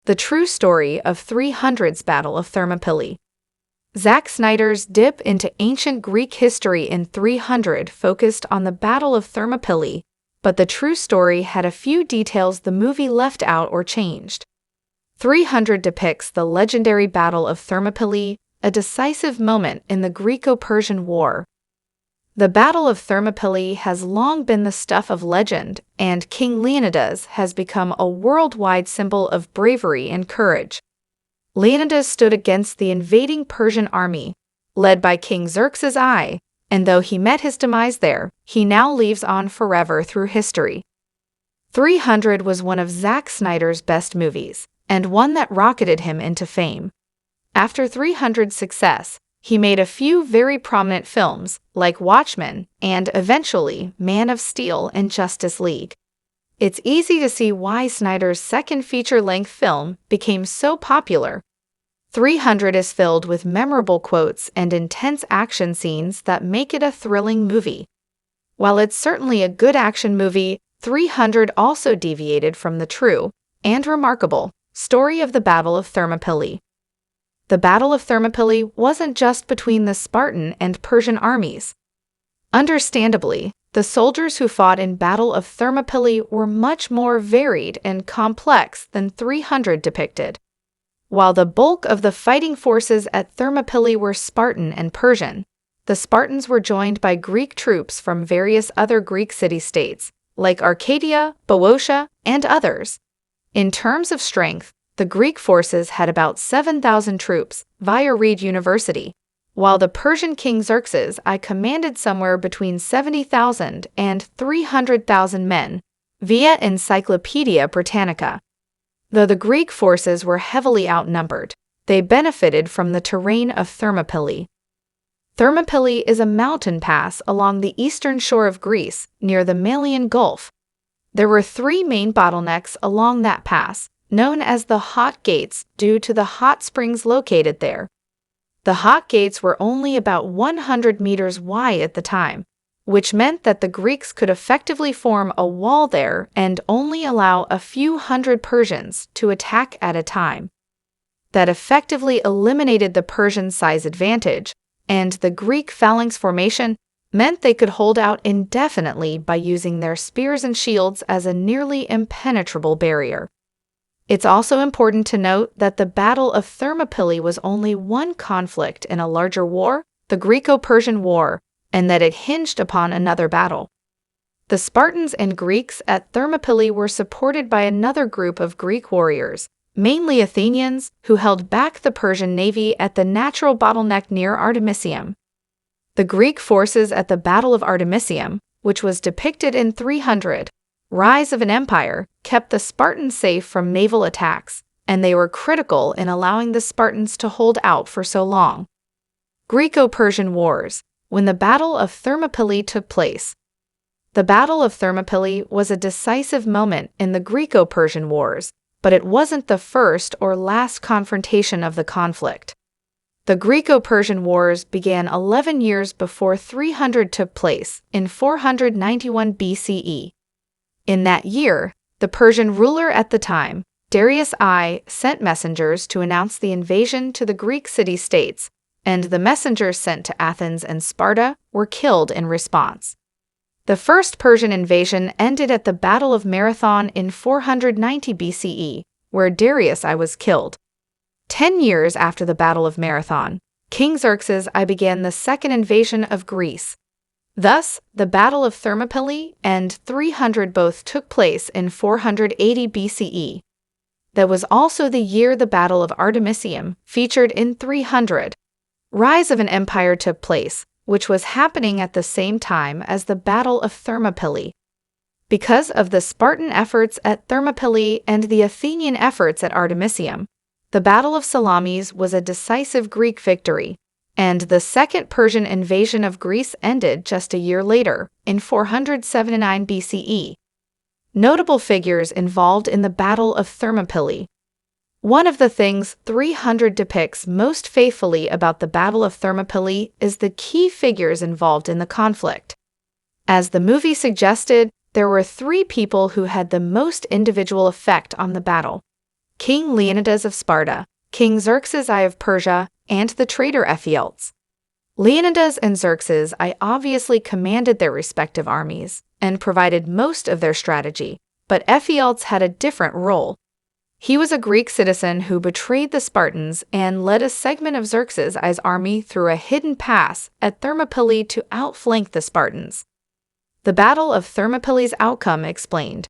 The true story of 300's Battle of Thermopylae. Zack Snyder's dip into ancient Greek history in 300 focused on the Battle of Thermopylae, but the true story had a few details the movie left out or changed. 300 depicts the legendary Battle of Thermopylae, a decisive moment in the Greco-Persian War. The Battle of Thermopylae has long been the stuff of legend, and King Leonidas has become a worldwide symbol of bravery and courage. Leonidas stood against the invading Persian army, led by King Xerxes I, and though he met his demise there, he now lives on forever through history. 300 was one of Zack Snyder's best movies, and one that rocketed him into fame. After 300's success, he made a few very prominent films, like Watchmen and, eventually, Man of Steel and Justice League. It's easy to see why Snyder's second feature-length film became so popular. 300 is filled with memorable quotes and intense action scenes that make it a thrilling movie. While it's certainly a good action movie, 300 also deviated from the true, and remarkable, story of the Battle of Thermopylae. The Battle of Thermopylae wasn't just between the Spartan and Persian armies. Understandably, the soldiers who fought in Battle of Thermopylae were much more varied and complex than 300 depicted. While the bulk of the fighting forces at Thermopylae were Spartan and Persian, the Spartans were joined by Greek troops from various other Greek city-states, like Arcadia, Boeotia, and others. In terms of strength, the Greek forces had about 7,000 troops via Reed University, while the Persian king Xerxes I commanded somewhere between 70,000 and 300,000 men via Encyclopaedia Britannica. Though the Greek forces were heavily outnumbered, they benefited from the terrain of Thermopylae. Thermopylae is a mountain pass along the eastern shore of Greece near the Malian Gulf. There were three main bottlenecks along that pass, known as the Hot Gates due to the hot springs located there. The Hot Gates were only about 100 meters wide at the time, which meant that the Greeks could effectively form a wall there and only allow a few hundred Persians to attack at a time. That effectively eliminated the Persian size advantage, and the Greek phalanx formation meant they could hold out indefinitely by using their spears and shields as a nearly impenetrable barrier. It's also important to note that the Battle of Thermopylae was only one conflict in a larger war, the Greco-Persian War, and that it hinged upon another battle. The Spartans and Greeks at Thermopylae were supported by another group of Greek warriors, mainly Athenians, who held back the Persian navy at the natural bottleneck near Artemisium. The Greek forces at the Battle of Artemisium, which was depicted in 300, Rise of an Empire, kept the Spartans safe from naval attacks, and they were critical in allowing the Spartans to hold out for so long. Greco-Persian Wars. When the Battle of Thermopylae took place. The Battle of Thermopylae was a decisive moment in the Greco-Persian Wars, but it wasn't the first or last confrontation of the conflict. The Greco-Persian Wars began 11 years before 300 took place, in 491 BCE. In that year, the Persian ruler at the time, Darius I, sent messengers to announce the invasion to the Greek city-states, and the messengers sent to Athens and Sparta were killed in response. The first Persian invasion ended at the Battle of Marathon in 490 BCE, where Darius I was killed. 10 years after the Battle of Marathon, King Xerxes I began the second invasion of Greece. Thus, the Battle of Thermopylae and 300 both took place in 480 BCE. That was also the year the Battle of Artemisium, featured in 300. Rise of an Empire took place, which was happening at the same time as the Battle of Thermopylae. Because of the Spartan efforts at Thermopylae and the Athenian efforts at Artemisium, the Battle of Salamis was a decisive Greek victory, and the second Persian invasion of Greece ended just a year later, in 479 BCE. Notable figures involved in the Battle of Thermopylae. One of the things 300 depicts most faithfully about the Battle of Thermopylae is the key figures involved in the conflict. As the movie suggested, there were three people who had the most individual effect on the battle. King Leonidas of Sparta, King Xerxes I of Persia, and the traitor Ephialtes. Leonidas and Xerxes I obviously commanded their respective armies and provided most of their strategy, but Ephialtes had a different role. He was a Greek citizen who betrayed the Spartans and led a segment of Xerxes I's army through a hidden pass at Thermopylae to outflank the Spartans. The Battle of Thermopylae's outcome explained.